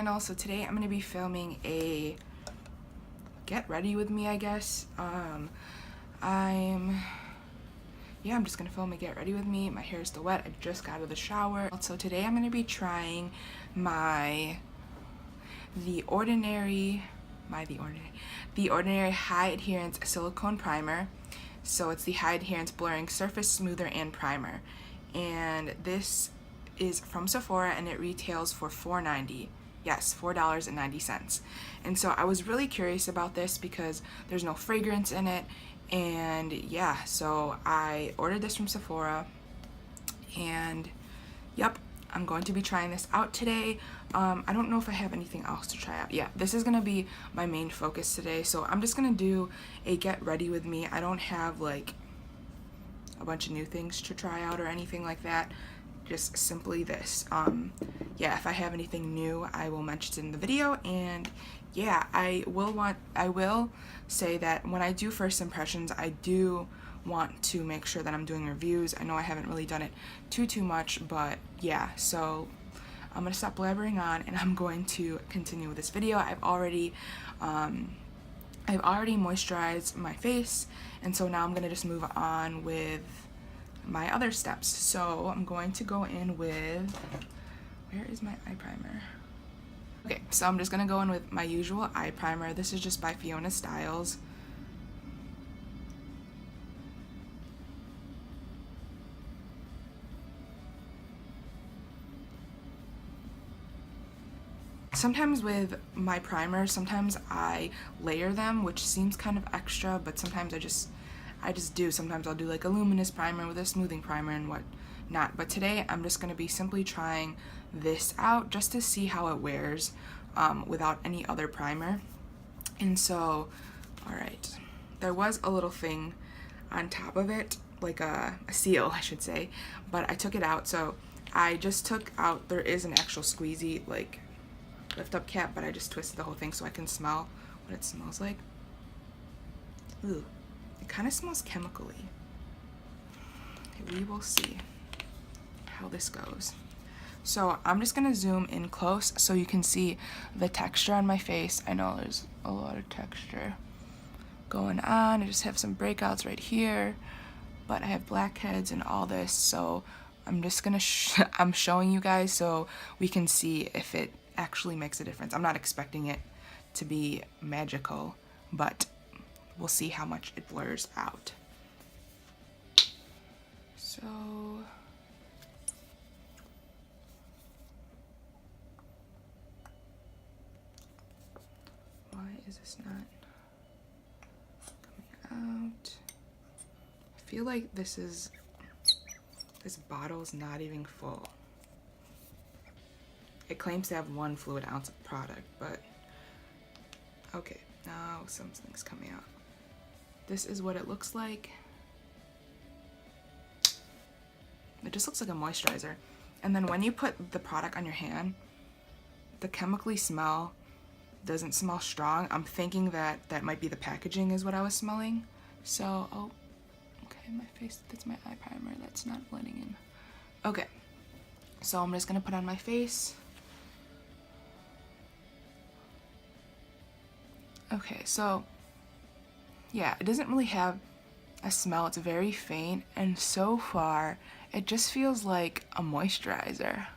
channel. So today I'm going to be filming a get ready with me, I guess. I'm just going to film a get ready with me. My hair is still wet. I just got out of the shower. So today I'm going to be trying the Ordinary High Adherence Silicone Primer. So it's the High Adherence Blurring Surface Smoother and Primer. And this is from Sephora and it retails for $4.90. Yes, $4.90. And so I was really curious about this because there's no fragrance in it. And yeah, so I ordered this from Sephora. And yep, I'm going to be trying this out today. I don't know if I have anything else to try out. Yeah, this is gonna be my main focus today. So I'm just gonna do a get ready with me. I don't have like a bunch of new things to try out or anything like that. Just simply this. Yeah, if I have anything new, I will mention it in the video. And yeah, I will say that when I do first impressions, I do want to make sure that I'm doing reviews. I know I haven't really done it too much, but yeah, so I'm gonna stop blabbering on and I'm going to continue with this video. I've already moisturized my face, and so now I'm gonna just move on with my other steps. So I'm going to go in with, where is my eye primer? Okay, so I'm just gonna go in with my usual eye primer. This is just by Fiona Styles. Sometimes with my primers, sometimes I layer them, which seems kind of extra, but sometimes I just do. Sometimes I'll do like a luminous primer with a smoothing primer and whatnot. But today I'm just going to be simply trying this out just to see how it wears without any other primer. And so, alright, there was a little thing on top of it, like a seal, I should say, but I took it out. So I just took out, there is an actual squeezy, like, lift up cap, but I just twisted the whole thing so I can smell what it smells like. Ooh, it kind of smells chemically. We will see how this goes. So I'm just gonna zoom in close so you can see the texture on my face. I know there's a lot of texture going on. I just have some breakouts right here, but I have blackheads and all this, so I'm just gonna I'm showing you guys so we can see if it actually makes a difference. I'm not expecting it to be magical, but we'll see how much it blurs out. So why is this not coming out? I feel like this bottle's not even full. It claims to have 1 fluid ounce of product, but okay, now something's coming out. This is what it looks like. It just looks like a moisturizer. And then when you put the product on your hand, the chemically smell doesn't smell strong. I'm thinking that that might be the packaging is what I was smelling. So, oh, okay, my face, that's my eye primer. That's not blending in. Okay, so I'm just gonna put on my face. Okay, so yeah, it doesn't really have a smell. It's very faint, and so far it just feels like a moisturizer.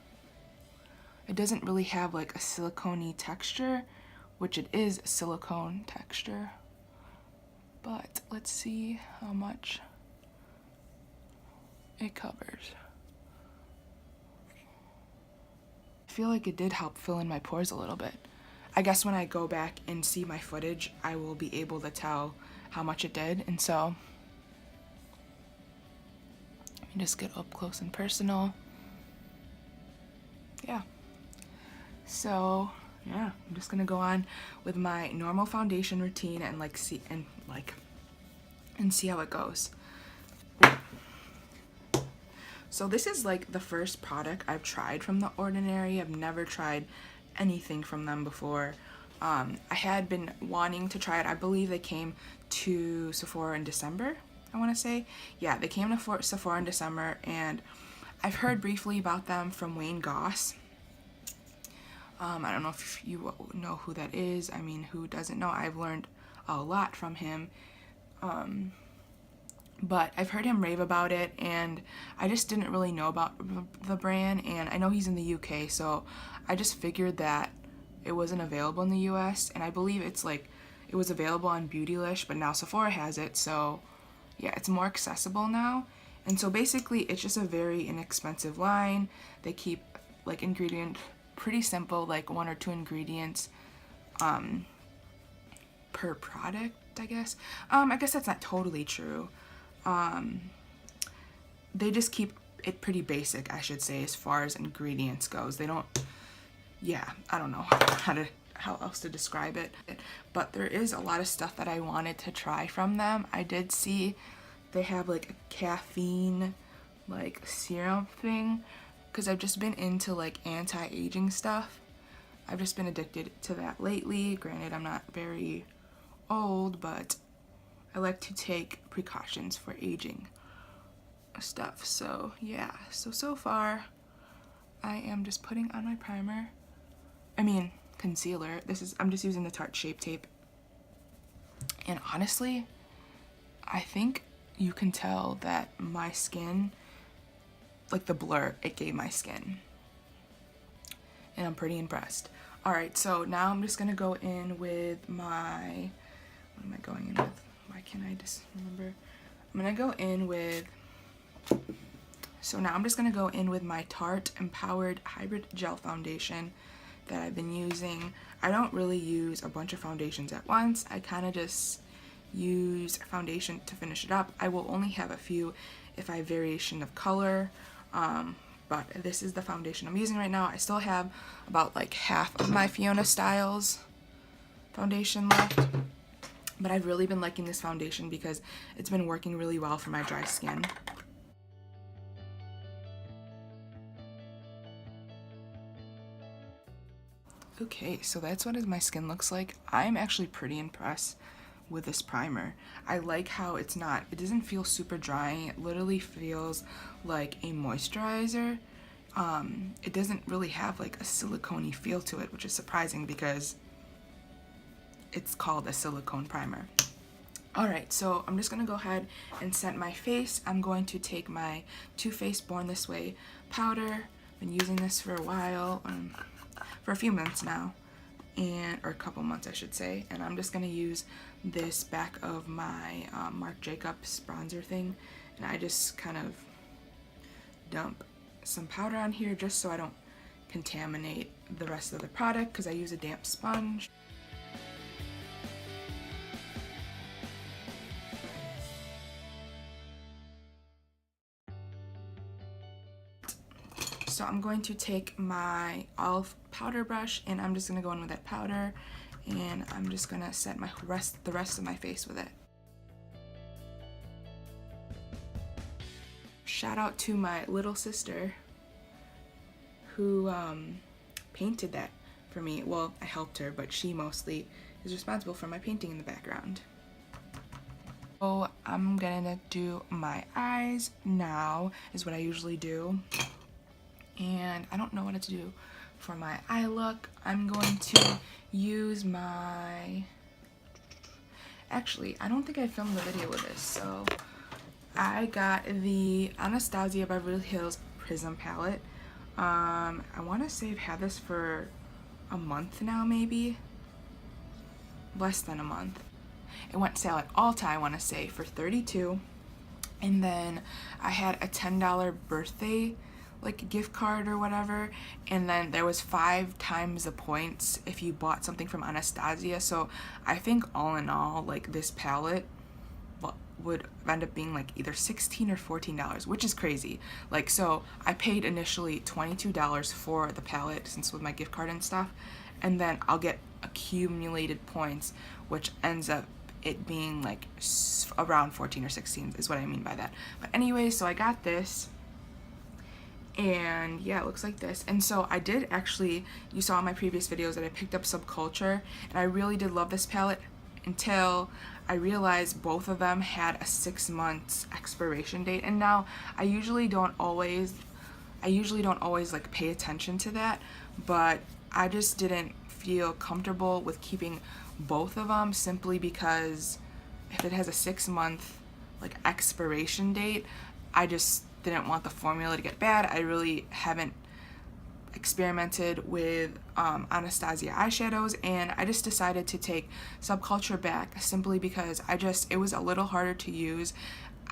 It doesn't really have like a silicone-y texture, which it is silicone texture. But let's see how much it covers. I feel like it did help fill in my pores a little bit. I guess when I go back and see my footage, I will be able to tell how much it did. And so, let me just get up close and personal. Yeah. So, yeah, I'm just gonna go on with my normal foundation routine and see how it goes. So this is like the first product I've tried from The Ordinary. I've never tried anything from them before. I had been wanting to try it. I believe they came to Sephora in December, I want to say. Yeah, they came to Sephora in December, and I've heard briefly about them from Wayne Goss. I don't know if you know who that is. I mean, who doesn't know? I've learned a lot from him. But I've heard him rave about it, and I just didn't really know about the brand, and I know he's in the UK, so I just figured that it wasn't available in the US, and I believe it's like, it was available on Beautylish, but now Sephora has it, so yeah, it's more accessible now. And so basically, it's just a very inexpensive line. They keep like ingredients pretty simple, like 1 or 2 ingredients per product, I guess. I guess that's not totally true. They just keep it pretty basic, I should say, as far as ingredients goes. They don't, yeah, I don't know how else to describe it. But there is a lot of stuff that I wanted to try from them. I did see they have like a caffeine like serum thing, because I've just been into like anti-aging stuff. I've just been addicted to that lately. Granted, I'm not very old, but I like to take precautions for aging stuff. So yeah, so far I am just putting on my primer. I mean concealer. I'm just using the Tarte Shape Tape. And honestly, I think you can tell that my skin, like the blur it gave my skin. And I'm pretty impressed. Alright, so now I'm just gonna go in with my, what am I going in with? Why can't I just remember? I'm gonna go in with, so now I'm just gonna go in with my Tarte Empowered Hybrid Gel Foundation that I've been using. I don't really use a bunch of foundations at once. I kind of just use foundation to finish it up. I will only have a few if I have variation of color, but this is the foundation I'm using right now. I still have about like half of my Fiona Styles foundation left, but I've really been liking this foundation because it's been working really well for my dry skin. Okay, so that's what my skin looks like. I'm actually pretty impressed with this primer. I like how it doesn't feel super drying. It literally feels like a moisturizer. It doesn't really have like a silicone-y feel to it, which is surprising because it's called a silicone primer. Alright, so I'm just gonna go ahead and set my face. I'm going to take my Too Faced Born This Way powder. Been using this for a while, for a few months now, or a couple months I should say, and I'm just gonna use this back of my Marc Jacobs bronzer thing, and I just kind of dump some powder on here just so I don't contaminate the rest of the product, because I use a damp sponge. So I'm going to take my Elf powder brush, and I'm just going to go in with that powder, and I'm just going to set the rest of my face with it. Shout out to my little sister who painted that for me. Well, I helped her, but she mostly is responsible for my painting in the background. So I'm gonna do my eyes now, is what I usually do. And I don't know what to do for my eye look. I'm going to use my, actually, I don't think I filmed the video with this, so I got the Anastasia Beverly Hills Prism palette. I want to say I've had this for a month now, maybe less than a month. It went sale at Ulta, I want to say, for $32, and then I had a $10 birthday like gift card or whatever, and then there was 5 times the points if you bought something from Anastasia. So I think all in all, like, this palette would end up being like either $16 or $14, which is crazy. Like, so I paid initially $22 for the palette, since with my gift card and stuff, and then I'll get accumulated points, which ends up it being like around 14 or 16 is what I mean by that. But anyway, so I got this, and yeah, it looks like this. And so I did actually, you saw in my previous videos that I picked up Subculture, and I really did love this palette until I realized both of them had a 6 months expiration date. And now I usually don't always like pay attention to that, but I just didn't feel comfortable with keeping both of them, simply because if it has a 6-month like expiration date, I just didn't want the formula to get bad. I really haven't experimented with Anastasia eyeshadows, and I just decided to take Subculture back simply because it was a little harder to use.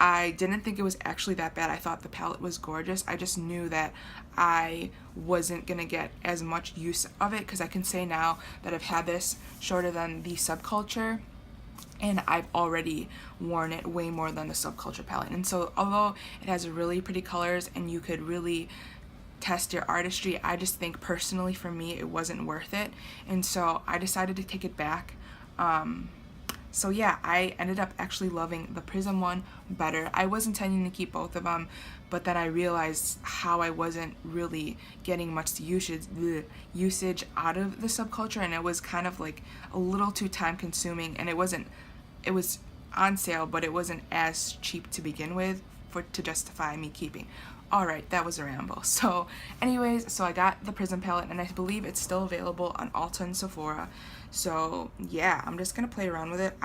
I didn't think it was actually that bad. I thought the palette was gorgeous. I just knew that I wasn't gonna get as much use of it, because I can say now that I've had this shorter than the Subculture, and I've already worn it way more than the Subculture palette. And so although it has really pretty colors and you could really test your artistry, I just think personally for me it wasn't worth it, and so I decided to take it back. So yeah, I ended up actually loving the Prism one better. I was intending to keep both of them, but then I realized how I wasn't really getting much usage out of the Subculture, and it was kind of like a little too time consuming, and it was on sale, but it wasn't as cheap to begin with to justify me keeping. Alright, that was a ramble. So anyways, so I got the Prism palette, and I believe it's still available on Ulta and Sephora. So yeah, I'm just gonna play around with it.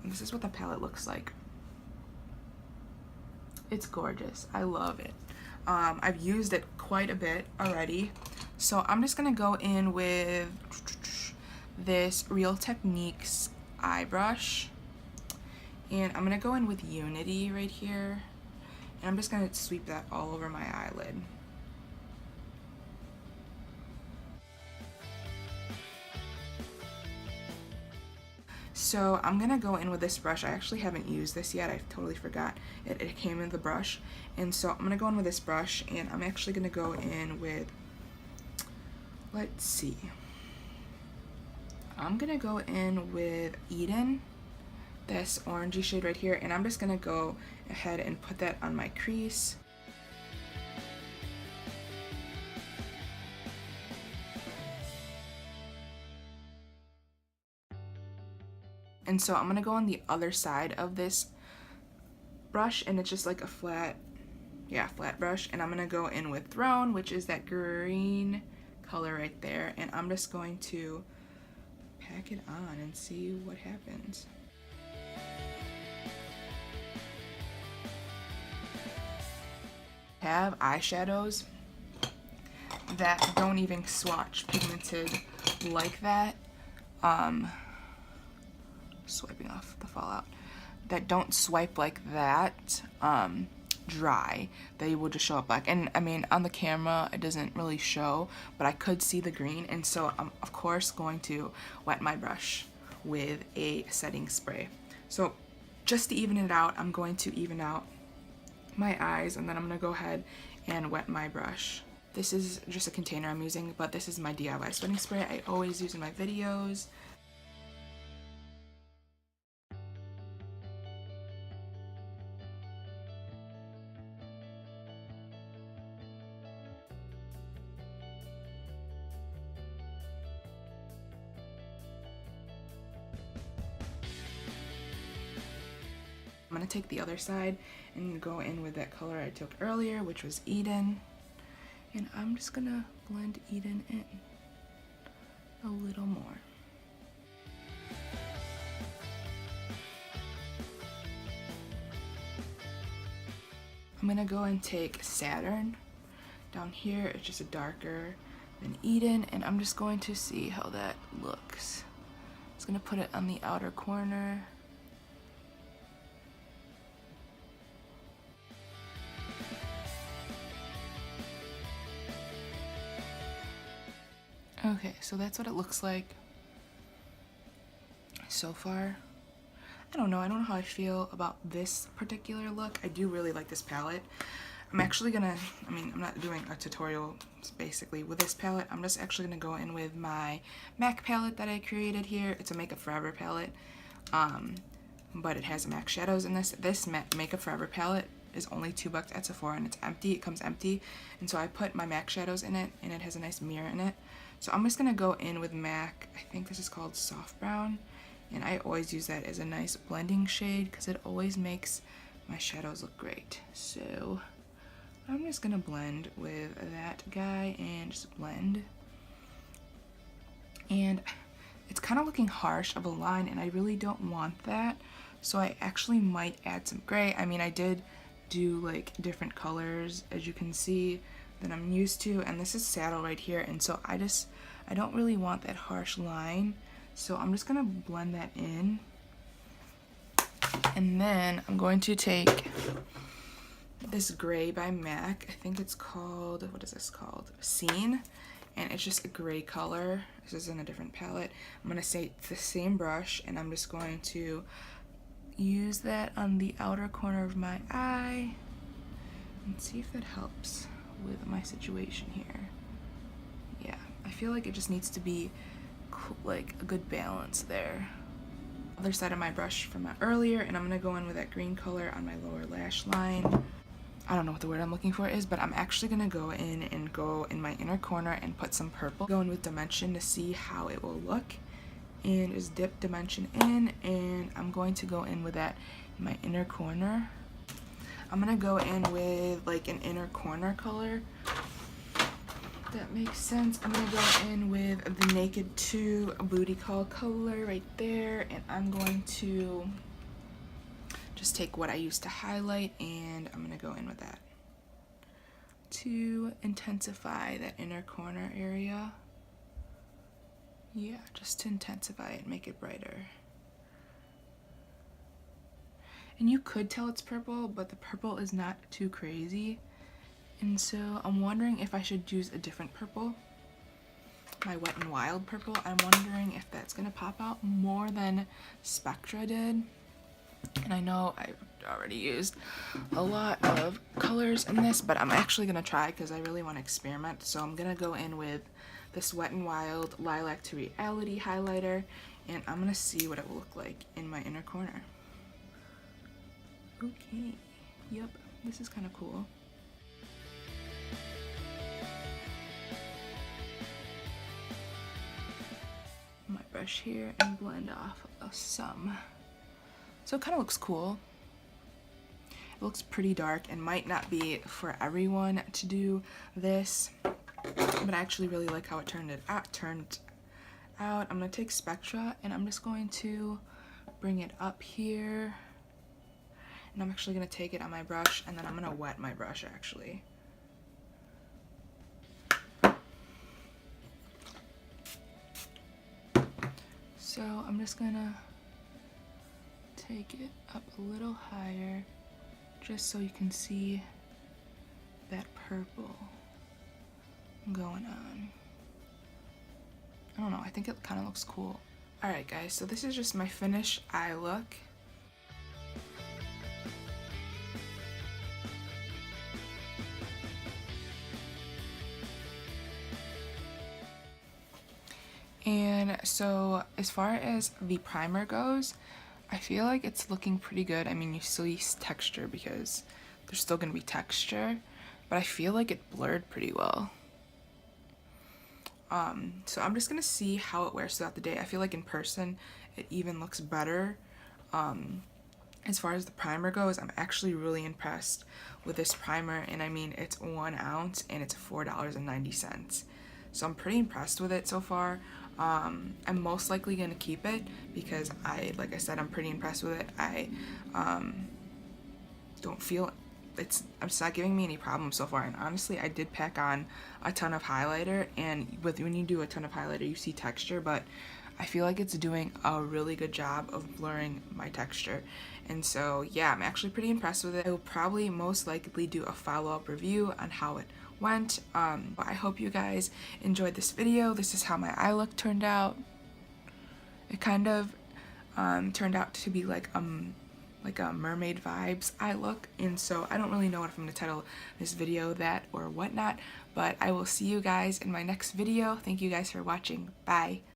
This is what the palette looks like. It's gorgeous. I love it. I've used it quite a bit already. So I'm just gonna go in with this Real Techniques eye brush, and I'm gonna go in with Unity right here. And I'm just going to sweep that all over my eyelid. So I'm going to go in with this brush. I actually haven't used this yet. I totally forgot it came in the brush. And so I'm going to go in with this brush, and I'm actually going to go in with, let's see. I'm going to go in with Eden, this orangey shade right here, and I'm just gonna go ahead and put that on my crease. And so I'm gonna go on the other side of this brush, and it's just like a flat brush, and I'm gonna go in with Throne, which is that green color right there, and I'm just going to pack it on and see what happens. Have eyeshadows that don't even swatch pigmented like that, swiping off the fallout, that don't swipe like that dry, they will just show up black. And I mean, on the camera it doesn't really show, but I could see the green, and so I'm of course going to wet my brush with a setting spray. So just to even it out, I'm going to even out my eyes, and then I'm gonna go ahead and wet my brush. This is just a container I'm using, but this is my DIY setting spray I always use in my videos. I'm gonna take the other side and go in with that color I took earlier, which was Eden, and I'm just gonna blend Eden in a little more. I'm gonna go and take Saturn. Down here it's just a darker than Eden, and I'm just going to see how that looks. I'm just gonna put it on the outer corner. Okay, so that's what it looks like so far. I don't know how I feel about this particular look. I do really like this palette. I'm actually gonna, I'm not doing a tutorial basically with this palette. I'm just actually gonna go in with my MAC palette that I created here. It's a Makeup Forever palette, but it has MAC shadows in this. This Makeup Forever palette is only $2 at Sephora, and it's empty. It comes empty, and so I put my MAC shadows in it, and it has a nice mirror in it. So I'm just gonna go in with MAC, I think this is called Soft Brown, and I always use that as a nice blending shade because it always makes my shadows look great. So I'm just gonna blend with that guy and just blend. and it's kind of looking harsh of a line, and I really don't want that. So I actually might add some gray. I mean, I did do like different colors, as you can see, that I'm used to, and this is saddle right here, and so I don't really want that harsh line, so I'm just gonna blend that in. And then I'm going to take this gray by MAC. I think it's called, what is this called? Scene. And it's just a gray color. This is in a different palette. I'm gonna take the same brush, and I'm just going to use that on the outer corner of my eye and see if that helps with my situation here. Yeah, I feel like it just needs to be like a good balance there. Other side of my brush from earlier, and I'm gonna go in with that green color on my lower lash line. I don't know what the word I'm looking for is, but I'm actually gonna go in and go in my inner corner and put some purple. Go in with Dimension to see how it will look, and just dip Dimension in, and I'm going to go in with that in my inner corner. I'm gonna go in with like an inner corner color. That makes sense. I'm gonna go in with the Naked 2 Booty Call color right there, and I'm going to just take what I used to highlight, and I'm gonna go in with that to intensify that inner corner area. Yeah, just to intensify it, make it brighter. And you could tell it's purple, but the purple is not too crazy. And so I'm wondering if I should use a different purple, my Wet n Wild purple. I'm wondering if that's gonna pop out more than Spectra did. And I know I've already used a lot of colors in this, but I'm actually gonna try because I really want to experiment. So I'm gonna go in with this Wet n Wild Lilac to Reality highlighter, and I'm gonna see what it will look like in my inner corner. Okay, yep, this is kind of cool. My brush here and blend off some. So it kind of looks cool. It looks pretty dark and might not be for everyone to do this, but I actually really like how it turned out. I'm gonna take Spectra, and I'm just going to bring it up here, and I'm actually gonna take it on my brush, and then I'm gonna wet my brush actually. So I'm just gonna take it up a little higher, just so you can see that purple going on. I don't know, I think it kind of looks cool. Alright guys, so this is just my finished eye look. And so as far as the primer goes, I feel like it's looking pretty good. I mean, you still use texture because there's still gonna be texture, but I feel like it blurred pretty well. So I'm just gonna see how it wears throughout the day. I feel like in person it even looks better. As far as the primer goes, I'm actually really impressed with this primer, and I mean, it's 1 ounce and it's $4.90. So I'm pretty impressed with it so far. I'm most likely gonna keep it because like I said, I'm pretty impressed with it. I don't feel it's not giving me any problems so far, and honestly I did pack on a ton of highlighter, and when you do a ton of highlighter you see texture, but I feel like it's doing a really good job of blurring my texture. And so yeah, I'm actually pretty impressed with it. I will probably most likely do a follow-up review on how it went. But I hope you guys enjoyed this video. This is how my eye look turned out. It kind of turned out to be like a Mermaid vibes eye look, and so I don't really know what I'm gonna title this video that or whatnot, but I will see you guys in my next video. Thank you guys for watching. Bye.